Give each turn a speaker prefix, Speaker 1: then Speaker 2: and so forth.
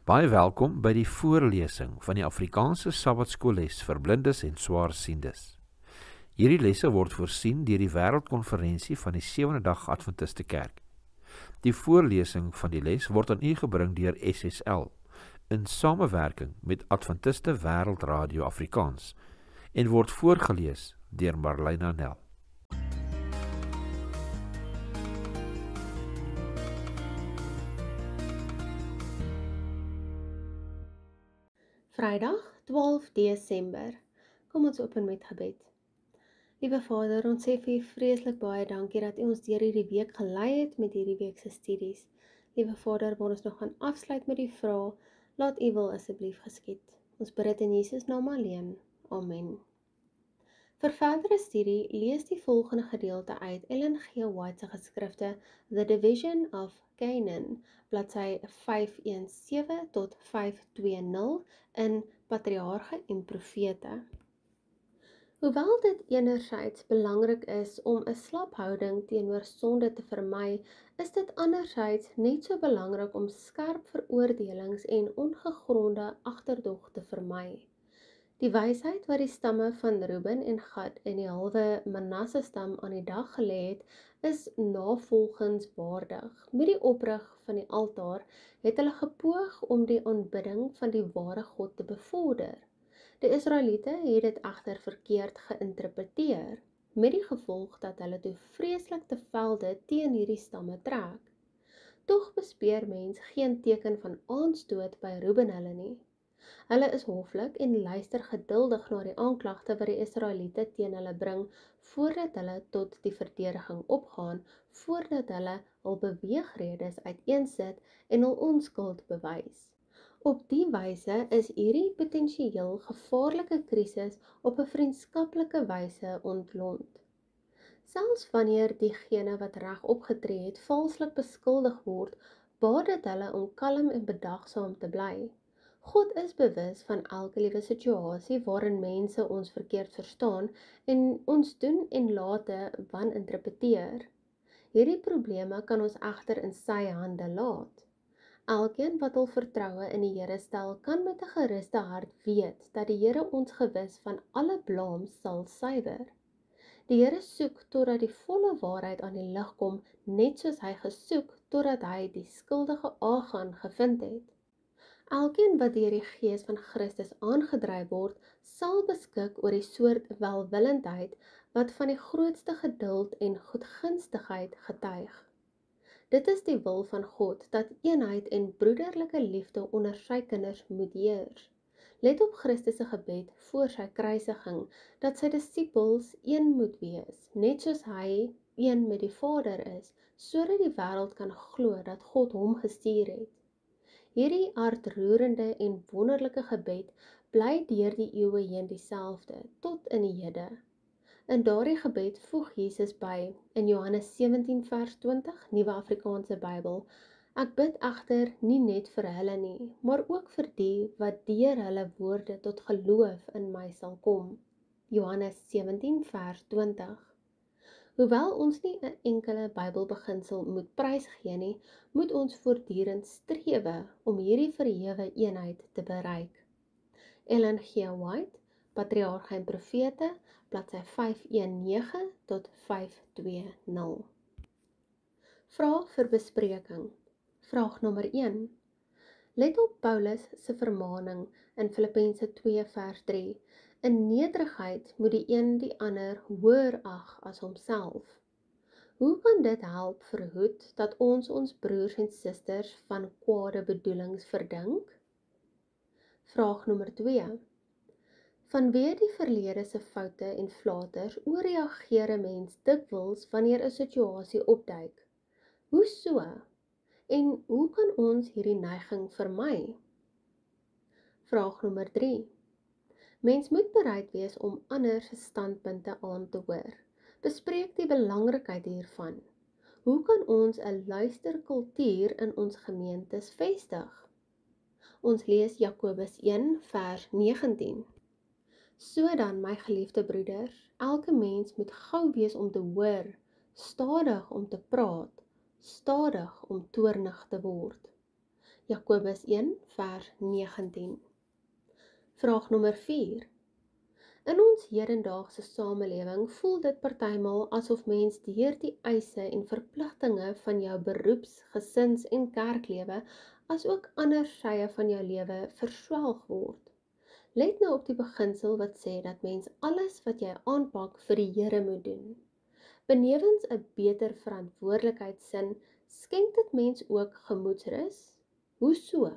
Speaker 1: Baie welkom by die voorlesing van die Afrikaanse Sabbatskoolles vir blindes en swaarsiendes. Hierdie lesse word voorsien deur die Wêreldkonferensie van die Sewende Dag Adventiste Kerk. Die voorlesing van die les word aan u gebring deur SSL in samewerking met Adventiste Wêreldradio Afrikaans en word voorgeles deur Marlena Nel.
Speaker 2: Vrydag 12 Desember. Kom ons open met gebed. Liewe Vader, ons sê vir U vreeslik baie dankie dat U ons deur hierdie week gelei het met hierdie week se studies. Liewe Vader, waar ons nog gaan afsluit met die vraag, laat U wil asseblief geskied. Ons bid dit in Jesus naam alleen. Amen. Vir verdere studie, lees die volgende gedeelte uit Ellen G. White se geskrifte The Division of Canaan, bladsy 517 tot 520 in Patriarge en Profete. Hoewel dit enerzijds belangrik is om 'n slaphouding teenoor sonde te vermy, is dit anderzijds net so belangrik om skerp veroordelings en ongegronde agterdog te vermy. Die wysheid wat die stamme van Reuben en Gad en die halwe Manasse stam aan die dag gelê het, is navolgenswaardig. Met die oprig van die altaar het hulle gepoog om die aanbidding van die ware God te bevorder. Die Israeliete het dit egter verkeerd geïnterpreteer, met die gevolg dat hulle toe vreeslik te velde teen hierdie stamme trek. Tog bespeer mens geen teken van aanstoot by Reuben hulle nie. Hulle is hoflik en luister geduldig na die aanklagte wat die Israeliete teen hulle bring, voordat hulle tot die verdediging opgaan, voordat hulle hul beweegredes uiteensit en hul onskuld bewys. Op die wyse is hierdie potensieel gevaarlike krisis op 'n vriendskaplike wyse ontlont. Selfs wanneer diegene wat reg opgetree het valslik beskuldig word, baat dit hulle om kalm en bedagsaam te bly. God is bewus van elke liewe situasie waarin mense ons verkeerd verstaan en ons doen en late waninterpreteer. Hierdie probleme kan ons egter in sy hande laat. Elkeen wat hul vertroue in die Here stel, kan met 'n geruste hart weet dat die Here ons gewis van alle blaam sal suiwer. Die Here soek totdat die volle waarheid aan die lig kom, net soos hy gesoek totdat hy die skuldige Agan gevind het. Elkeen wat deur die Gees van Christus aangedryf word, sal beskik oor die soort welwillendheid wat van die grootste geduld en goedgunstigheid getuig. Dit is die wil van God, dat eenheid en broederlike liefde onder sy kinders moet heers. Let op Christus se gebed voor sy kruisiging, dat sy disippels een moet wees, net soos hy een met die Vader is, sodat die wêreld kan glo dat God hom gestuur het. Hierdie hartroerende en wonderlike gebed bly deur die eeue heen dieselfde, tot in die hede. In daardie gebed voeg Jesus by, in Johannes 17 vers 20, Nuwe Afrikaanse Bybel, ek bid egter nie net vir hulle nie, maar ook vir die wat deur hulle woorde tot geloof in my sal kom. Johannes 17 vers 20. Hoewel ons nie 'n enkele Bybelbeginsel moet prysgee nie, moet ons voortdurend strewe om hierdie verhewe eenheid te bereik. Ellen G. White, Patriarge en Profete, bladsy 519 tot 520. Vraag vir bespreking. Vraag nommer 1. Let op Paulus se vermaaning in Filippense 2 vers 3. In nederigheid moet die een die ander hoër ag as homself. Hoe kan dit help verhoed dat ons broers en susters van kwade bedoelings verdink? Vraag nommer 2. Vanweë die verlede se foute en flaters ooreageer 'n mens dikwels wanneer 'n situasie opduik. Hoe so? En hoe kan ons hierdie neiging vermy? Vraag nommer 3. Mens moet bereid wees om ander se standpunte aan te hoor. Bespreek die belangrikheid hiervan. Hoe kan ons 'n luisterkultuur in ons gemeentes vestig? Ons lees Jakobus 1 vers 19. So dan, my geliefde broeders, elke mens moet gou wees om te hoor, stadig om te praat, stadig om toornig te word. Jakobus 1 vers 19. Vraag nommer 4. In ons hedendaagse samelewing voel dit partymal asof mens deur die eise en verpligtinge van jou beroeps-, gesins- en kerklewe asook ander sye van jou lewe verswelg word. Let nou op die beginsel wat sê dat mens alles wat jy aanpak vir die Here moet doen. Benewens 'n beter verantwoordelikheidsin, skenk dit mens ook gemoedsrus? Hoe so?